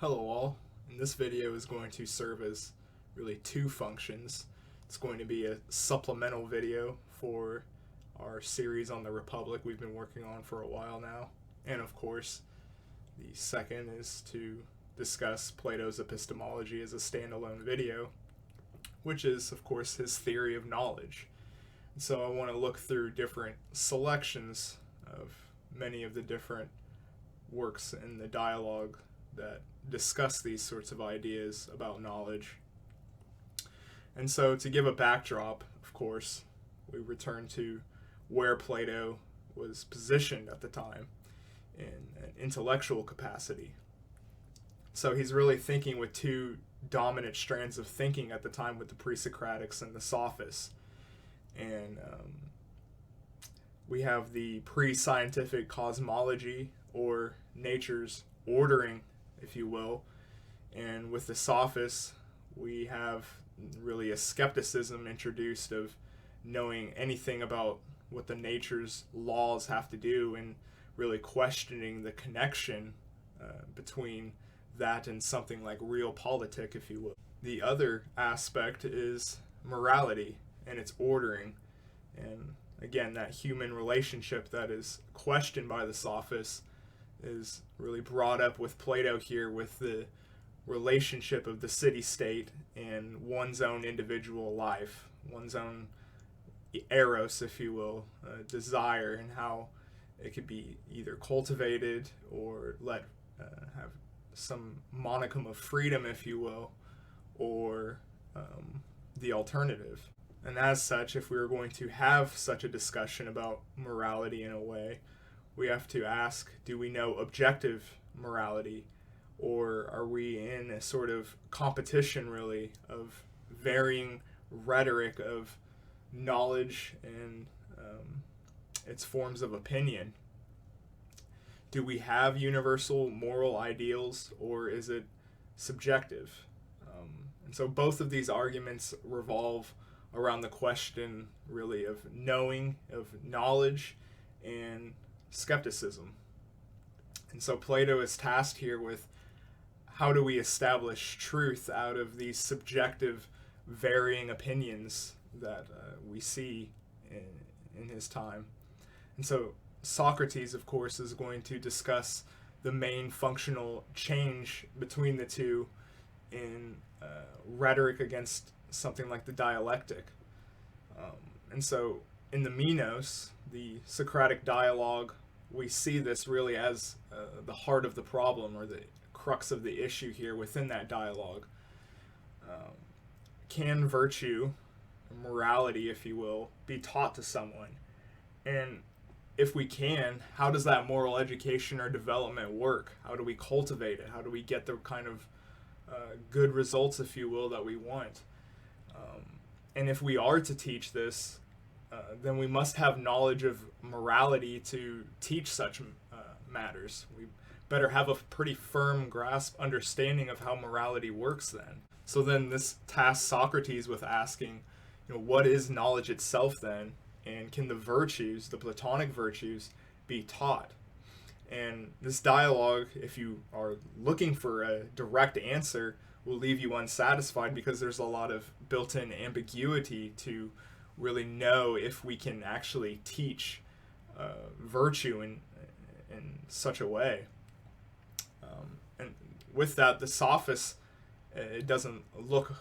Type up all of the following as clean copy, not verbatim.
Hello all, and this video is going to serve as really two functions. It's going to be a supplemental video for our series on the Republic we've been working on for a while now. And of course, the second is to discuss Plato's Epistemology as a standalone video, which is of course his theory of knowledge. And so I want to look through different selections of many of the different works in the dialogue that discuss these sorts of ideas about knowledge. And so to give a backdrop, of course, we return to where Plato was positioned at the time in an intellectual capacity. So he's really thinking with two dominant strands of thinking at the time, with the pre-Socratics and the Sophists. And we have the pre-scientific cosmology, or nature's ordering, if you will. And with the Sophists, we have really a skepticism introduced of knowing anything about what the nature's laws have to do, and really questioning the connection between that and something like realpolitik, if you will. The other aspect is morality and its ordering. And again, that human relationship that is questioned by the Sophists is really brought up with Plato here, with the relationship of the city-state and one's own individual life, one's own eros, if you will, desire, and how it could be either cultivated or have some monicum of freedom, if you will, or the alternative. And as such, if we were going to have such a discussion about morality in a way, we have to ask, do we know objective morality, or are we in a sort of competition, really, of varying rhetoric of knowledge and its forms of opinion? Do we have universal moral ideals, or is it subjective? And so both of these arguments revolve around the question, really, of knowing, of knowledge, and skepticism. And so Plato is tasked here with, how do we establish truth out of these subjective, varying opinions that we see in his time? And so Socrates, of course, is going to discuss the main functional change between the two in rhetoric against something like the Dialectic. And so in the Minos, the Socratic dialogue, we see this really as the heart of the problem, or the crux of the issue here within that dialogue. Can virtue, morality, if you will, be taught to someone? And if we can, how does that moral education or development work? How do we cultivate it? How do we get the kind of good results, if you will, that we want? And if we are to teach this, then we must have knowledge of morality to teach such matters. We better have a pretty firm grasp, understanding of how morality works then. So then this tasks Socrates with asking, what is knowledge itself then? And can the virtues, the Platonic virtues, be taught? And this dialogue, if you are looking for a direct answer, will leave you unsatisfied, because there's a lot of built-in ambiguity to really know if we can actually teach virtue in such a way. And with that, the Sophists, it doesn't look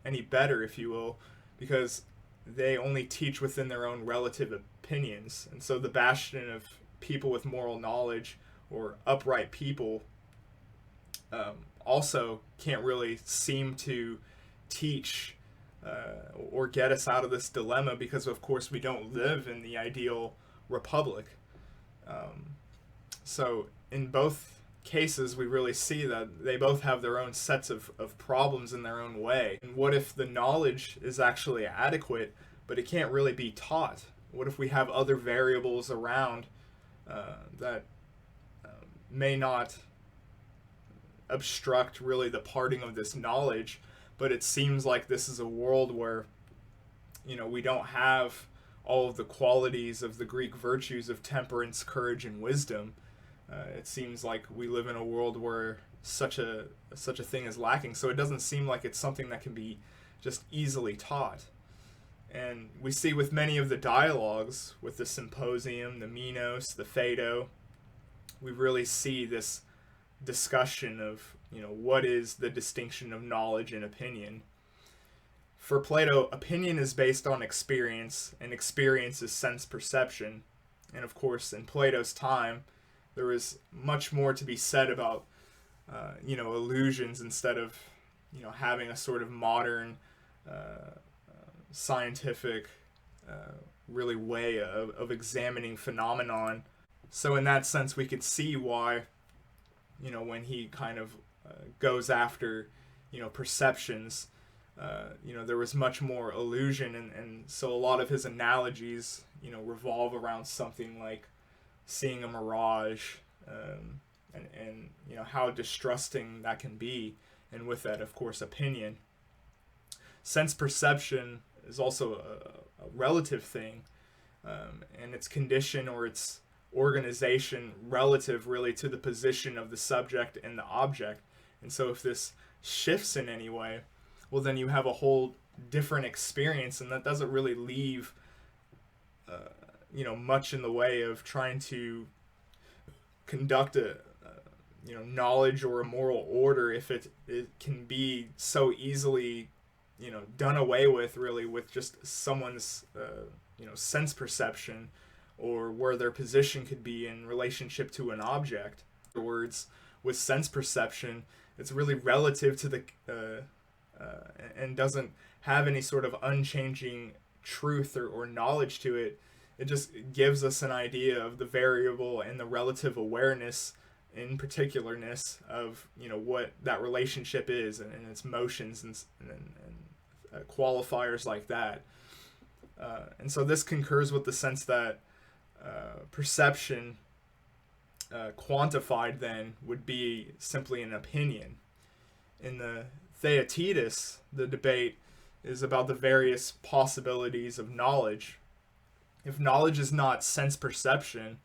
any better, if you will, because they only teach within their own relative opinions. And so the bastion of people with moral knowledge, or upright people, also can't really seem to teach or get us out of this dilemma, because of course we don't live in the ideal republic. So in both cases, we really see that they both have their own sets of problems in their own way. And what if the knowledge is actually adequate, but it can't really be taught? What if we have other variables around that may not obstruct really the parting of this knowledge, but it seems like this is a world where we don't have all of the qualities of the Greek virtues of temperance, courage, and wisdom, It seems like we live in a world where such a thing is lacking. So it doesn't seem like it's something that can be just easily taught. And we see with many of the dialogues, with the symposium, the Minos, the Phaedo, we really see this discussion of, what is the distinction of knowledge and opinion. For Plato, opinion is based on experience, and experience is sense perception. And of course, in Plato's time, there was much more to be said about, illusions instead of, having a sort of modern, scientific, really way of examining phenomenon. So in that sense, we could see why, when he kind of goes after, perceptions, there was much more illusion, and so a lot of his analogies, revolve around something like seeing a mirage, and how distrusting that can be, and with that, of course, opinion. Sense perception is also a relative thing, and its condition or its organization relative really to the position of the subject and the object. And so if this shifts in any way, well, then you have a whole different experience, and that doesn't really leave much in the way of trying to conduct a knowledge or a moral order if it can be so easily done away with, really, with just someone's sense perception or where their position could be in relationship to an object. In other words, with sense perception, it's really relative to the and doesn't have any sort of unchanging truth or knowledge to it. It just gives us an idea of the variable and the relative awareness in particularness of what that relationship is, and its motions and qualifiers like that. And so this concurs with the sense that perception quantified then would be simply an opinion. In the Theaetetus, the debate is about the various possibilities of knowledge. If knowledge is not sense perception,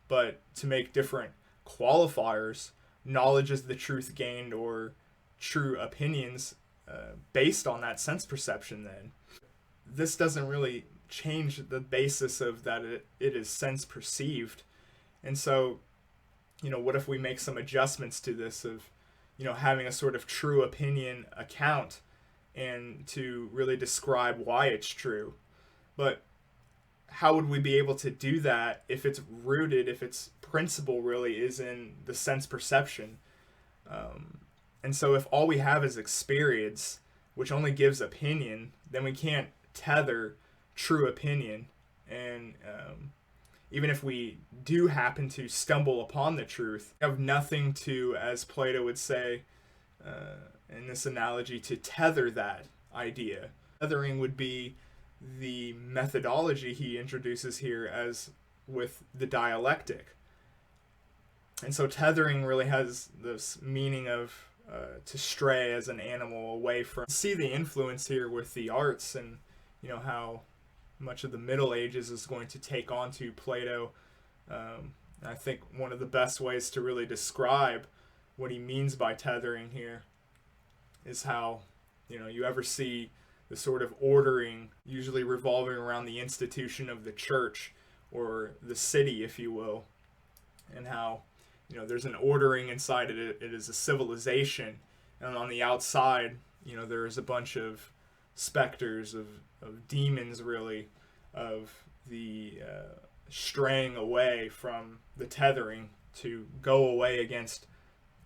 but to make different qualifiers, knowledge is the truth gained or true opinions based on that sense perception, then this doesn't really change the basis of that it is sense perceived. And so, what if we make some adjustments to this of, having a sort of true opinion account and to really describe why it's true? But how would we be able to do that if its principle really is in the sense perception? And so if all we have is experience, which only gives opinion, then we can't tether true opinion. And even if we do happen to stumble upon the truth, we have nothing to, as Plato would say in this analogy, to tether that idea. Tethering would be the methodology he introduces here as with the dialectic. And so tethering really has this meaning of to stray as an animal away from. See the influence here with the arts, and how much of the Middle Ages is going to take on to Plato. I think one of the best ways to really describe what he means by tethering here is how you ever see the sort of ordering usually revolving around the institution of the church or the city, if you will, and how there's an ordering inside it. It is a civilization, and on the outside there is a bunch of specters of demons, really, of the straying away from the tethering to go away against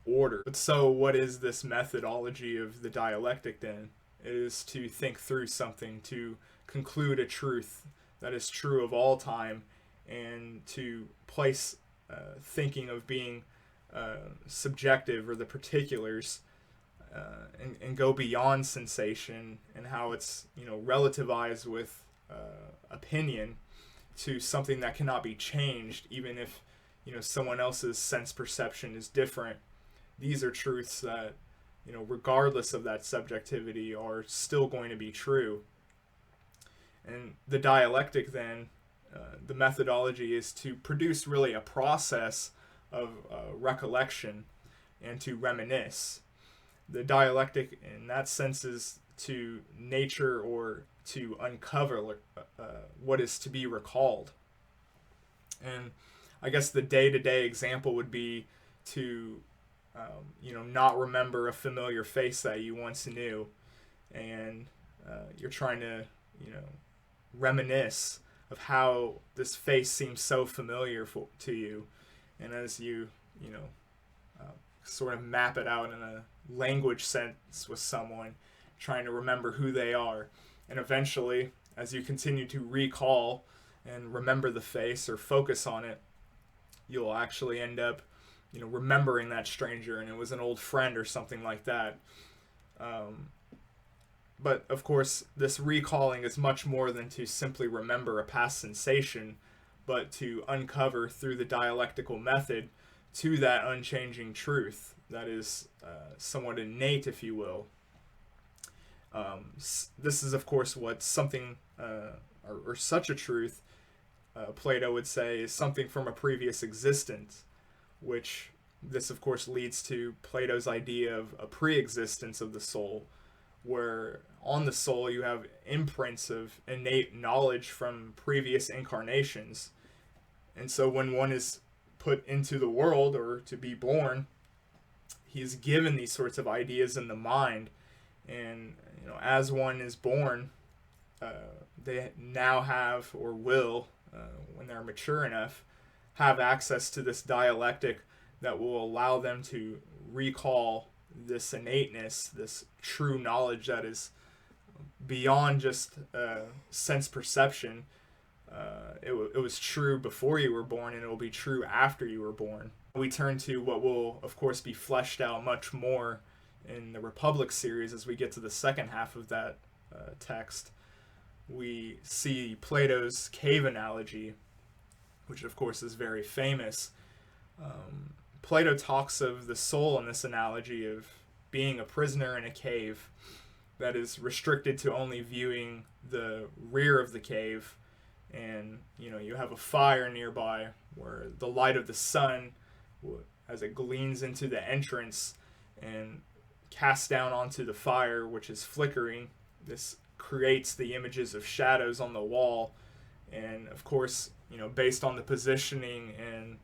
order. But so what is this methodology of the dialectic then? It is to think through something, to conclude a truth that is true of all time, and to place thinking of being subjective or the particulars, and go beyond sensation and how it's relativized with opinion to something that cannot be changed, even if someone else's sense perception is different. These are truths that regardless of that subjectivity are still going to be true. And the dialectic then, the methodology is to produce really a process of recollection and to reminisce. The dialectic, in that sense, is to nature or to uncover what is to be recalled. And I guess the day-to-day example would be to, not remember a familiar face that you once knew, and you're trying to, reminisce of how this face seems so familiar to you, and as you, sort of map it out in a language sense with someone, trying to remember who they are, and eventually, as you continue to recall and remember the face or focus on it, you'll actually end up, remembering that stranger, and it was an old friend or something like that. But of course, this recalling is much more than to simply remember a past sensation, but to uncover through the dialectical method to that unchanging truth that is somewhat innate, if you will. This is, of course, what something, or such a truth, Plato would say, is something from a previous existence, which this, of course, leads to Plato's idea of a pre-existence of the soul, where on the soul you have imprints of innate knowledge from previous incarnations. And so when one is put into the world or to be born, he is given these sorts of ideas in the mind. And as one is born, they now have, or will, when they're mature enough, have access to this dialectic that will allow them to recall this innateness, this true knowledge that is beyond just sense perception. It was true before you were born, and it will be true after you were born. We turn to what will, of course, be fleshed out much more in the Republic series as we get to the second half of that text. We see Plato's cave analogy, which of course is very famous. Plato talks of the soul in this analogy of being a prisoner in a cave that is restricted to only viewing the rear of the cave, and you have a fire nearby where the light of the sun, as it gleams into the entrance and casts down onto the fire, which is flickering, this creates the images of shadows on the wall. And of course, based on the positioning and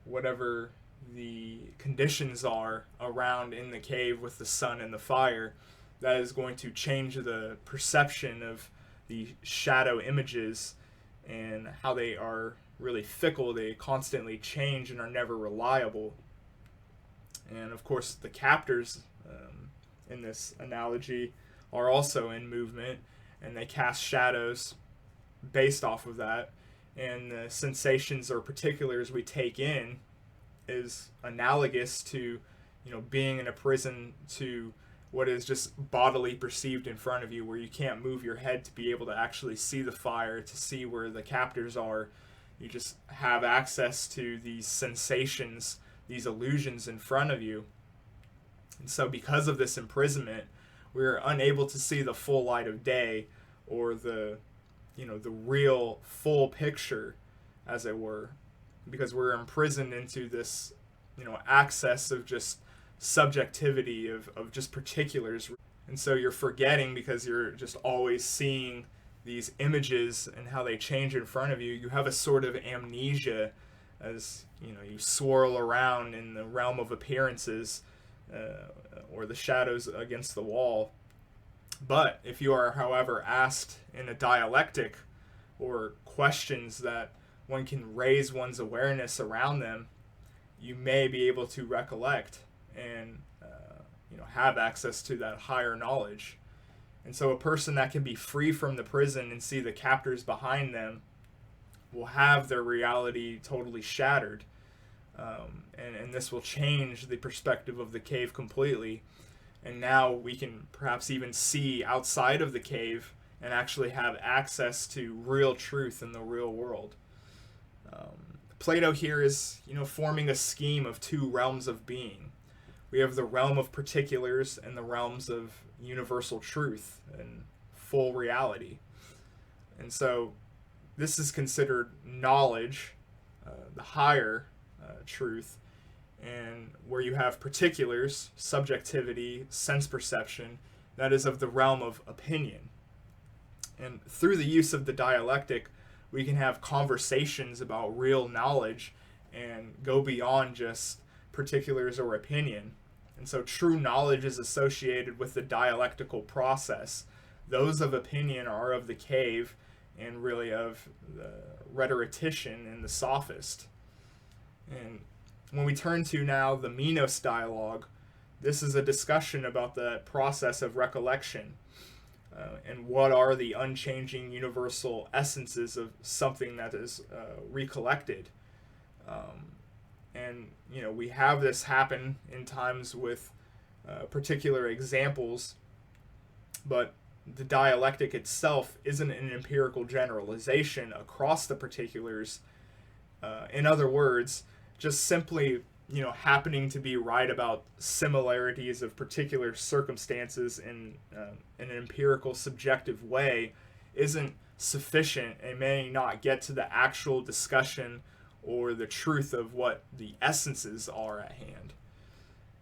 whatever the conditions are around in the cave with the sun and the fire, that is going to change the perception of the shadow images and how they are really fickle. They constantly change and are never reliable. And of course, the captors in this analogy are also in movement, and they cast shadows based off of that. And the sensations or particulars we take in is analogous to, being in a prison, to what is just bodily perceived in front of you, where you can't move your head to be able to actually see the fire, to see where the captors are. You just have access to these sensations, these illusions in front of you. And so because of this imprisonment, we're unable to see the full light of day, or the real full picture, as it were, because we're imprisoned into this, access of just subjectivity of just particulars. And so you're forgetting, because you're just always seeing these images and how they change in front of you. You have a sort of amnesia as you swirl around in the realm of appearances, or the shadows against the wall. But if you are, however, asked in a dialectic, or questions that one can raise one's awareness around them, you may be able to recollect and have access to that higher knowledge. And so a person that can be free from the prison and see the captors behind them will have their reality totally shattered. And this will change the perspective of the cave completely. And now we can perhaps even see outside of the cave and actually have access to real truth in the real world. Plato here is, forming a scheme of two realms of being. We have the realm of particulars and the realms of universal truth and full reality. And so this is considered knowledge, the higher truth, and where you have particulars, subjectivity, sense perception, that is of the realm of opinion. And through the use of the dialectic, we can have conversations about real knowledge and go beyond just particulars or opinion. And so true knowledge is associated with the dialectical process. Those of opinion are of the cave and really of the rhetorician and the sophist. And when we turn to now the Minos dialogue, this is a discussion about the process of recollection and what are the unchanging universal essences of something that is recollected. And we have this happen in times with particular examples, but the dialectic itself isn't an empirical generalization across the particulars. In other words, just simply happening to be right about similarities of particular circumstances in an empirical subjective way isn't sufficient and may not get to the actual discussion or the truth of what the essences are at hand.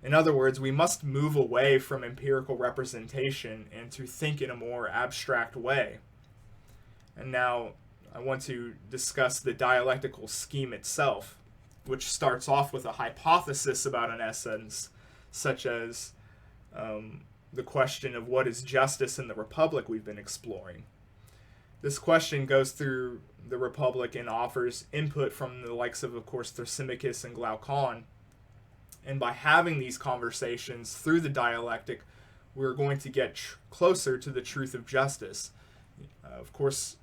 In other words, we must move away from empirical representation and to think in a more abstract way. And now I want to discuss the dialectical scheme itself, which starts off with a hypothesis about an essence, such as the question of what is justice in the Republic we've been exploring. This question goes through the Republic and offers input from the likes of course, Thrasymachus and Glaucon. And by having these conversations through the dialectic, we're going to get closer to the truth of justice. Of course,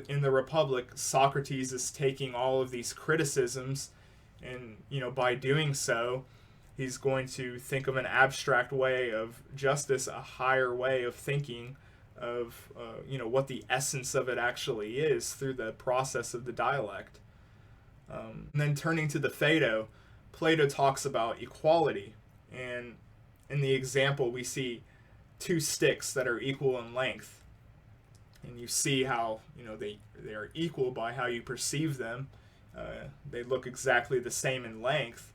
in the Republic, Socrates is taking all of these criticisms, and by doing so, he's going to think of an abstract way of justice, a higher way of thinking of what the essence of it actually is through the process of the dialect. And then turning to the Phaedo, Plato talks about equality, and in the example we see two sticks that are equal in length, and you see how they are equal by how you perceive them. They look exactly the same in length,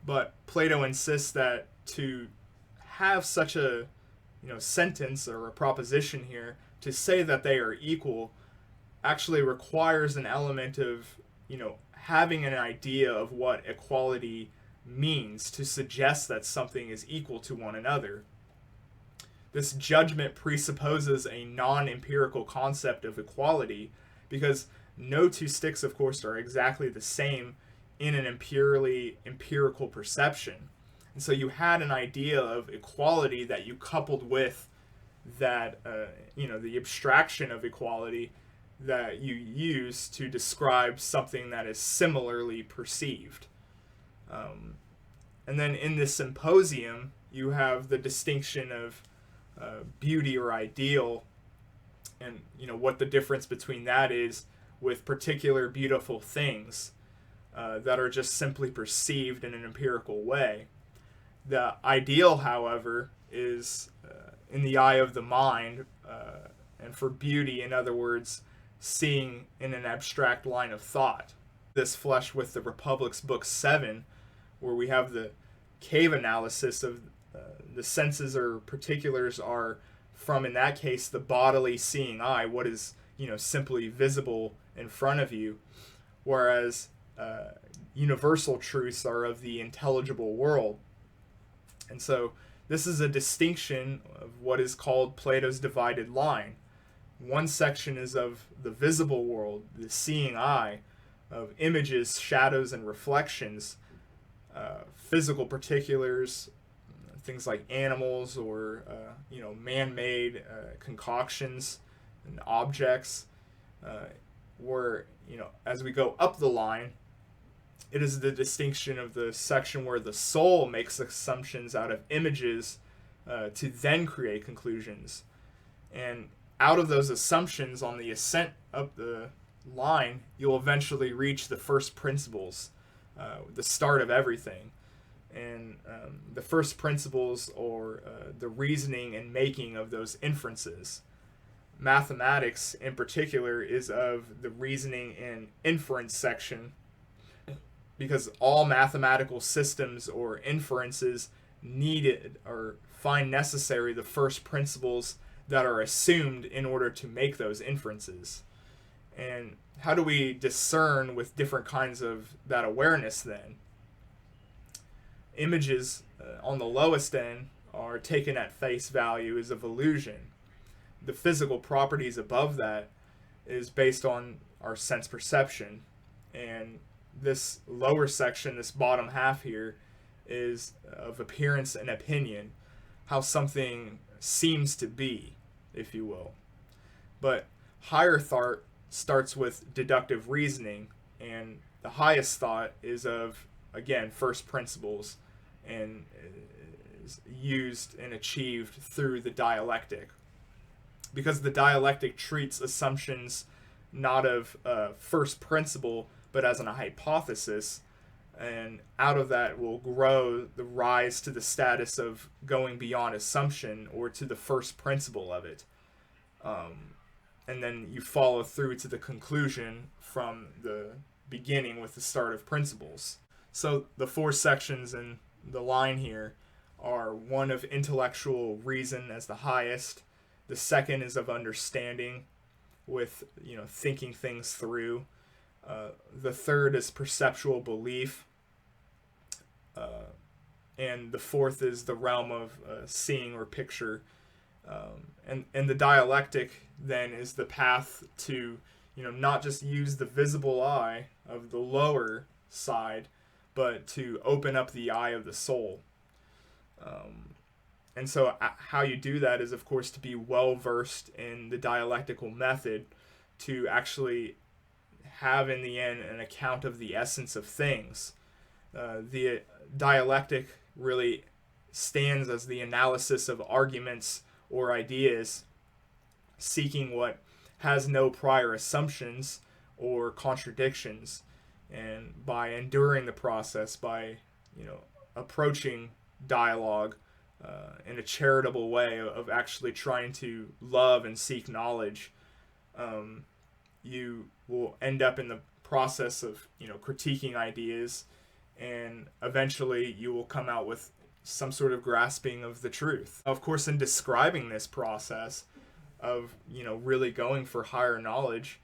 but Plato insists that to have such a sentence or a proposition here to say that they are equal actually requires an element of having an idea of what equality means to suggest that something is equal to one another. This judgment presupposes a non-empirical concept of equality because no two sticks, of course, are exactly the same in an empirical perception. And so you had an idea of equality that you coupled with that, the abstraction of equality that you use to describe something that is similarly perceived. And then in this symposium, you have the distinction of beauty or ideal, and what the difference between that is with particular beautiful things that are just simply perceived in an empirical way. The ideal, however, is in the eye of the mind, and for beauty, in other words, seeing in an abstract line of thought. This fleshed with the Republic's Book 7, where we have the cave analysis of the senses or particulars are from, in that case, the bodily seeing eye, what is simply visible in front of you, whereas universal truths are of the intelligible world. And so this is a distinction of what is called Plato's divided line. One section is of the visible world, the seeing eye, of images, shadows, and reflections, physical particulars, things like animals or man-made concoctions and objects. Where as we go up the line, it is the distinction of the section where the soul makes assumptions out of images to then create conclusions. And out of those assumptions on the ascent up the line, you'll eventually reach the first principles, the start of everything. And the first principles or the reasoning and making of those inferences. Mathematics, in particular, is of the reasoning and inference section, because all mathematical systems or inferences needed or find necessary the first principles that are assumed in order to make those inferences. And how do we discern with different kinds of that awareness then? Images on the lowest end are taken at face value as of illusion. The physical properties above that is based on our sense perception. And this lower section, this bottom half here, is of appearance and opinion, how something seems to be, if you will. But higher thought starts with deductive reasoning, and the highest thought is of, again, first principles, and is used and achieved through the dialectic. Because the dialectic treats assumptions not of first principle, but as a hypothesis, and out of that will grow the rise to the status of going beyond assumption or to the first principle of it. And then you follow through to the conclusion from the beginning with the start of principles. So the four sections in the line here are one of intellectual reason as the highest. The second is of understanding, with thinking things through. The third is perceptual belief, and the fourth is the realm of seeing or picture. And the dialectic then is the path to not just use the visible eye of the lower side, but to open up the eye of the soul. And so how you do that is, of course, to be well versed in the dialectical method, to actually have in the end an account of the essence of things. The dialectic really stands as the analysis of arguments or ideas, seeking what has no prior assumptions or contradictions, and by enduring the process, by approaching dialogue in a charitable way of actually trying to love and seek knowledge, you will end up in the process of critiquing ideas, and eventually you will come out with some sort of grasping of the truth. Of course, in describing this process of really going for higher knowledge,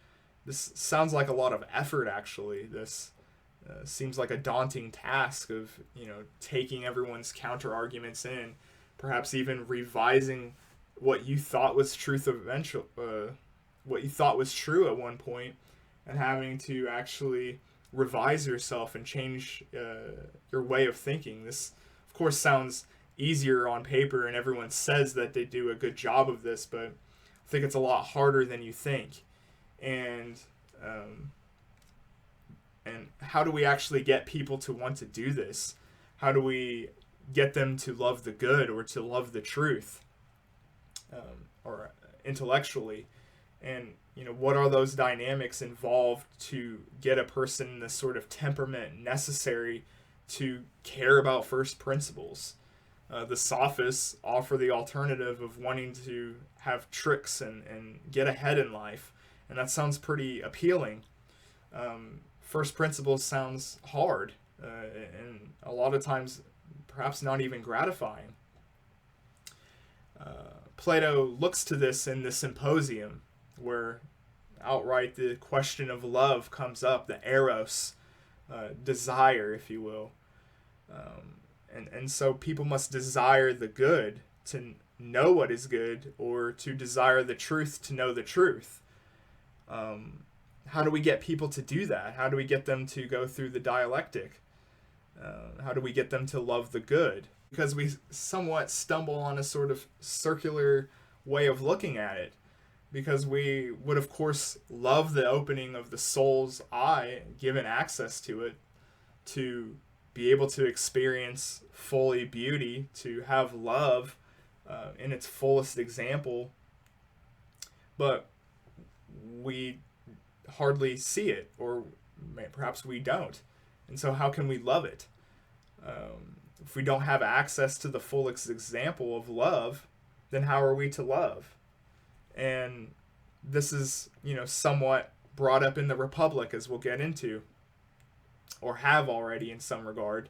this sounds like a lot of effort. Actually, this seems like a daunting task of taking everyone's counter arguments in, perhaps even revising what you thought was what you thought was true at one point, and having to actually revise yourself and change your way of thinking. This, of course, sounds easier on paper, and everyone says that they do a good job of this, but I think it's a lot harder than you think. And how do we actually get people to want to do this? How do we get them to love the good or to love the truth, or intellectually? And what are those dynamics involved to get a person the sort of temperament necessary to care about first principles? The sophists offer the alternative of wanting to have tricks and get ahead in life, and that sounds pretty appealing. First principles sounds hard, and a lot of times perhaps not even gratifying. Plato looks to this in the Symposium, where outright the question of love comes up, the eros, desire, if you will. And so people must desire the good to know what is good, or to desire the truth to know the truth. How do we get people to do that? How do we get them to go through the dialectic? How do we get them to love the good? Because we somewhat stumble on a sort of circular way of looking at it. Because we would, of course, love the opening of the soul's eye, given access to it, to be able to experience fully beauty, to have love in its fullest example. But we hardly see it, or perhaps we don't. And so how can we love it? If we don't have access to the fullest example of love, then how are we to love? And this is, somewhat brought up in the Republic, as we'll get into. or have already in some regard.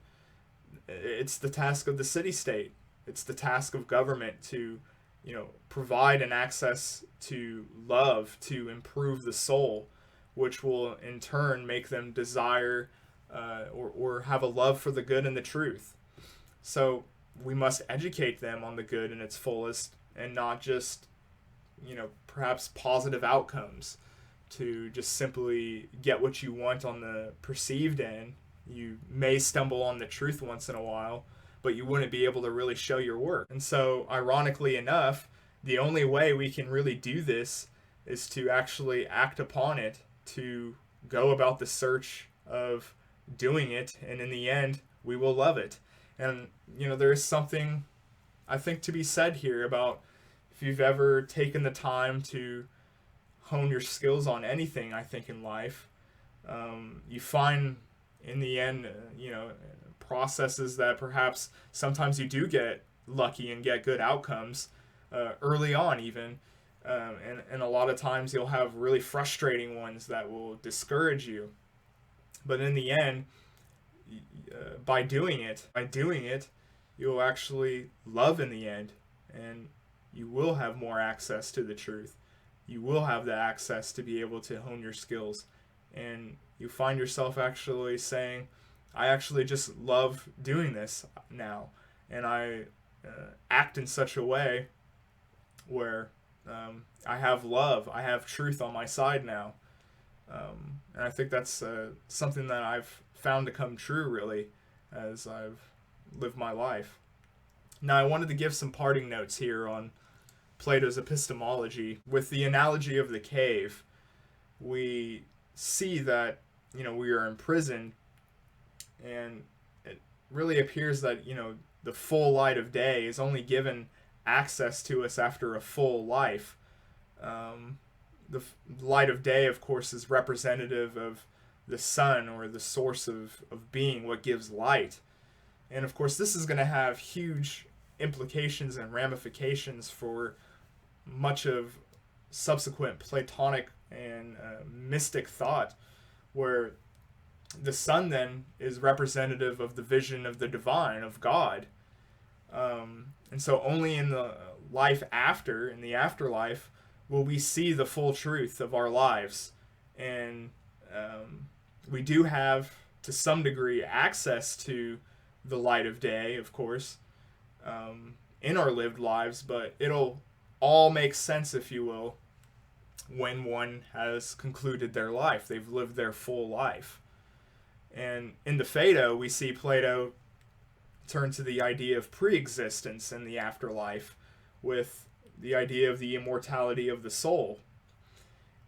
It's the task of the city-state. It's the task of government to, provide an access to love, to improve the soul, which will in turn make them desire or have a love for the good and the truth. So we must educate them on the good in its fullest, and not just, perhaps positive outcomes to just simply get what you want on the perceived end. You may stumble on the truth once in a while, but you wouldn't be able to really show your work. And so, ironically enough, the only way we can really do this is to actually act upon it, to go about the search of doing it, and in the end, we will love it. And, there is something, I think, to be said here about if you've ever taken the time to hone your skills on anything, I think, in life, you find in the end, processes that perhaps sometimes you do get lucky and get good outcomes early on even. And a lot of times you'll have really frustrating ones that will discourage you. But in the end, by doing it, you'll actually love in the end, and you will have more access to the truth. You will have the access to be able to hone your skills, and you find yourself actually saying, I actually just love doing this now, and I act in such a way where I have love, I have truth on my side now. And I think that's something that I've found to come true, really, as I've lived my life. Now, I wanted to give some parting notes here on Plato's Epistemology. With the analogy of the cave, we see that, we are imprisoned, and it really appears that, the full light of day is only given access to us after a full life. The light of day, of course, is representative of the sun, or the source of being, what gives light. And of course, this is going to have huge implications and ramifications for much of subsequent Platonic and mystic thought, where the sun then is representative of the vision of the divine, of God. And so only in the life after, in the afterlife, will we see the full truth of our lives. And we do have, to some degree, access to the light of day, of course, in our lived lives, but it'll all make sense, if you will, when one has concluded their life. They've lived their full life. And in the Phaedo, we see Plato turn to the idea of pre-existence in the afterlife, with the idea of the immortality of the soul,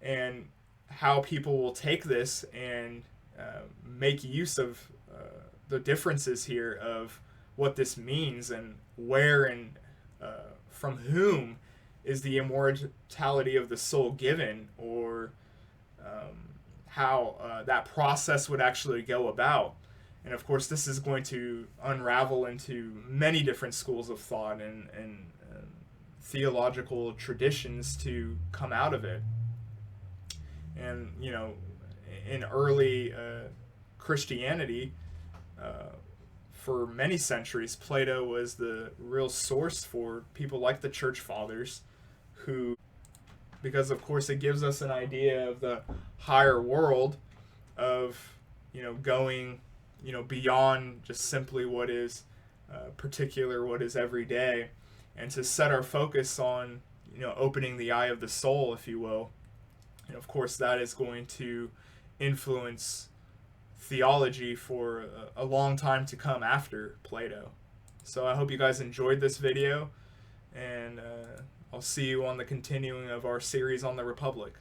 and how people will take this and make use of the differences here of what this means, and where and from whom is the immortality of the soul given, or how that process would actually go about. And of course, this is going to unravel into many different schools of thought and theological traditions to come out of it. And, in early Christianity, for many centuries, Plato was the real source for people like the Church Fathers, who, because of course it gives us an idea of the higher world of, going, beyond just simply what is particular, what is everyday, and to set our focus on, opening the eye of the soul, if you will. And of course, that is going to influence theology for a long time to come after Plato. So I hope you guys enjoyed this video, and I'll see you on the continuing of our series on the Republic.